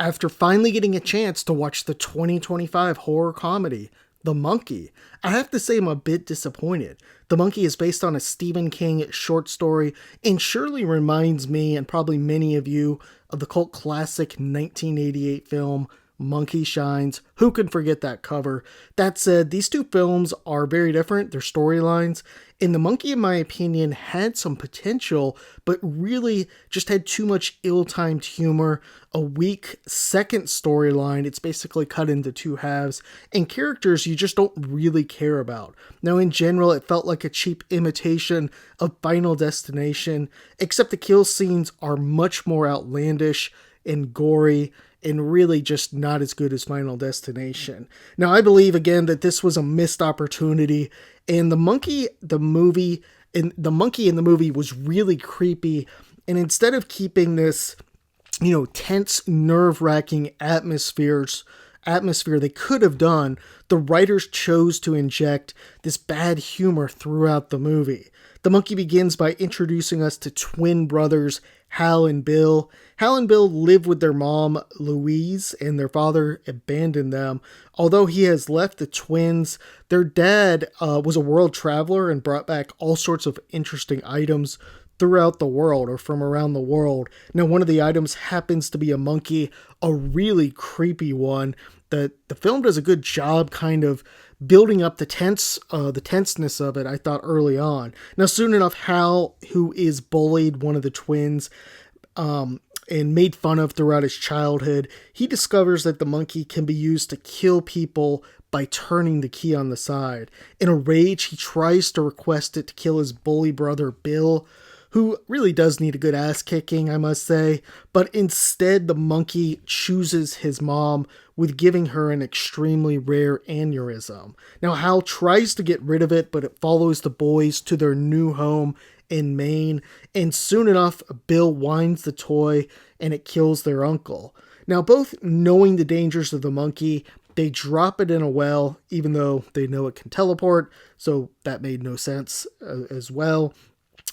after finally getting a chance to watch the 2025 horror comedy, The Monkey. I have to say I'm a bit disappointed. The Monkey is based on a Stephen King short story and surely reminds me, and probably many of you, of the cult classic 1988 film Monkey Shines. Who can forget that cover? That said, these two films are very different, their storylines, and The Monkey, in my opinion, had some potential, but really just had too much ill-timed humor, a weak second storyline, it's basically cut into two halves, and characters you just don't really care about. Now, in general, it felt like a cheap imitation of Final Destination, except the kill scenes are much more outlandish and gory, and really just not as good as Final Destination. Now, I believe, again, that this was a missed opportunity, and the monkey in the movie was really creepy, and instead of keeping this, tense, nerve-wracking atmosphere they could have done, the writers chose to inject this bad humor throughout the movie. The Monkey begins by introducing us to twin brothers, Hal and Bill. Hal and Bill live with their mom, Louise, and their father abandoned them. Although he has left the twins, their dad was a world traveler and brought back all sorts of interesting items throughout the world or from around the world. Now, one of the items happens to be a monkey, a really creepy one. The film does a good job kind of building up the tenseness of it, I thought, early on. Now, soon enough, Hal, who is bullied, one of the twins, and made fun of throughout his childhood, he discovers that the monkey can be used to kill people by turning the key on the side. In a rage, he tries to request it to kill his bully brother, Bill, who really does need a good ass kicking, I must say, but instead the monkey chooses his mom with giving her an extremely rare aneurysm. Now, Hal tries to get rid of it, but it follows the boys to their new home in Maine, and soon enough, Bill winds the toy and it kills their uncle. Now, both knowing the dangers of the monkey, they drop it in a well, even though they know it can teleport, so that made no sense as well.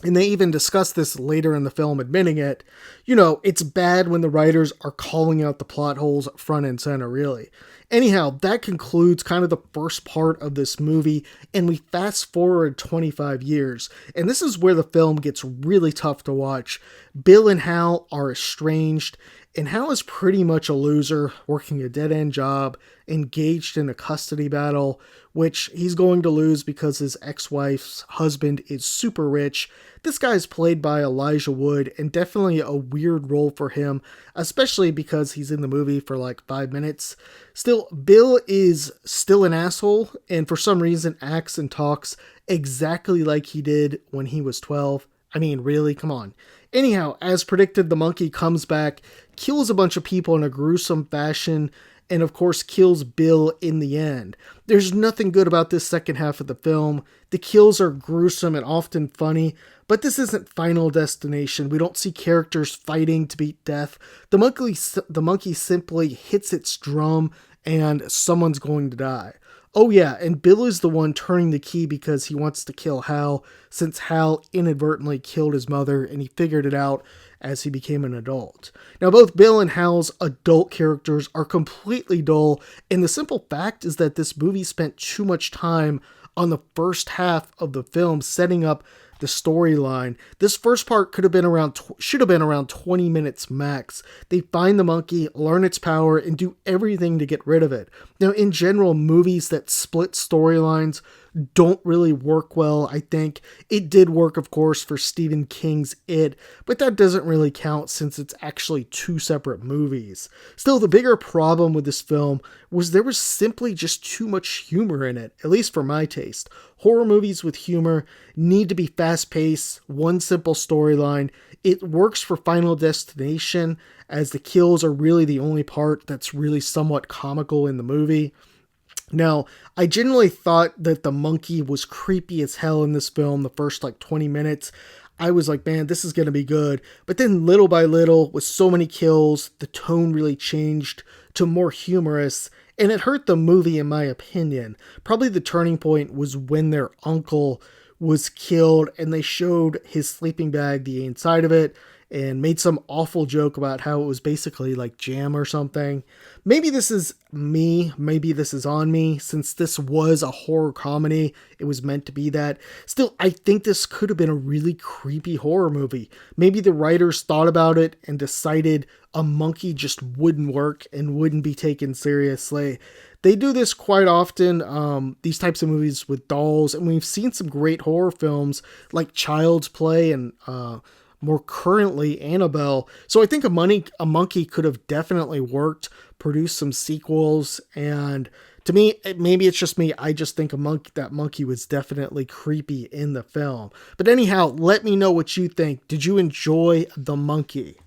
And they even discuss this later in the film, admitting it. It's bad when the writers are calling out the plot holes front and center, really. Anyhow, that concludes kind of the first part of this movie, and we fast forward 25 years, and this is where the film gets really tough to watch. Bill and Hal are estranged, and Hal is pretty much a loser, working a dead-end job, engaged in a custody battle, which he's going to lose because his ex-wife's husband is super rich. This guy is played by Elijah Wood, and definitely a weird role for him, especially because he's in the movie for like 5 minutes. Still, Bill is still an asshole, and for some reason acts and talks exactly like he did when he was 12. I mean, really? Come on. Anyhow, as predicted, the monkey comes back, kills a bunch of people in a gruesome fashion, and of course kills Bill in the end. There's nothing good about this second half of the film. The kills are gruesome and often funny, but this isn't Final Destination. We don't see characters fighting to beat death. The monkey simply hits its drum and someone's going to die. Oh yeah, and Bill is the one turning the key because he wants to kill Hal, since Hal inadvertently killed his mother and he figured it out as he became an adult. Now, both Bill and Hal's adult characters are completely dull, and the simple fact is that this movie spent too much time on the first half of the film setting up the storyline. This first part should have been around 20 minutes max. They find the monkey, learn its power, and do everything to get rid of it. Now, in general, movies that split storylines don't really work well, I think. It did work, of course, for Stephen King's It, but that doesn't really count since it's actually two separate movies. Still, the bigger problem with this film was there was simply just too much humor in it, at least for my taste. Horror movies with humor need to be fast-paced, one simple storyline. It works for Final Destination, as the kills are really the only part that's really somewhat comical in the movie. Now, I generally thought that the monkey was creepy as hell in this film the first 20 minutes. I was like, man, this is going to be good. But then little by little, with so many kills, the tone really changed to more humorous, and it hurt the movie in my opinion. Probably the turning point was when their uncle was killed and they showed his sleeping bag, the inside of it, and made some awful joke about how it was basically like jam or something. Maybe this is me, maybe this is on me, since this was a horror comedy, it was meant to be that. Still, I think this could have been a really creepy horror movie. Maybe the writers thought about it and decided a monkey just wouldn't work and wouldn't be taken seriously. They do this quite often, these types of movies with dolls, and we've seen some great horror films like Child's Play and more currently Annabelle. So I think a monkey could have definitely worked, produced some sequels, and to me, maybe it's just me, I just think that monkey was definitely creepy in the film. But anyhow, let me know what you think. Did you enjoy The Monkey?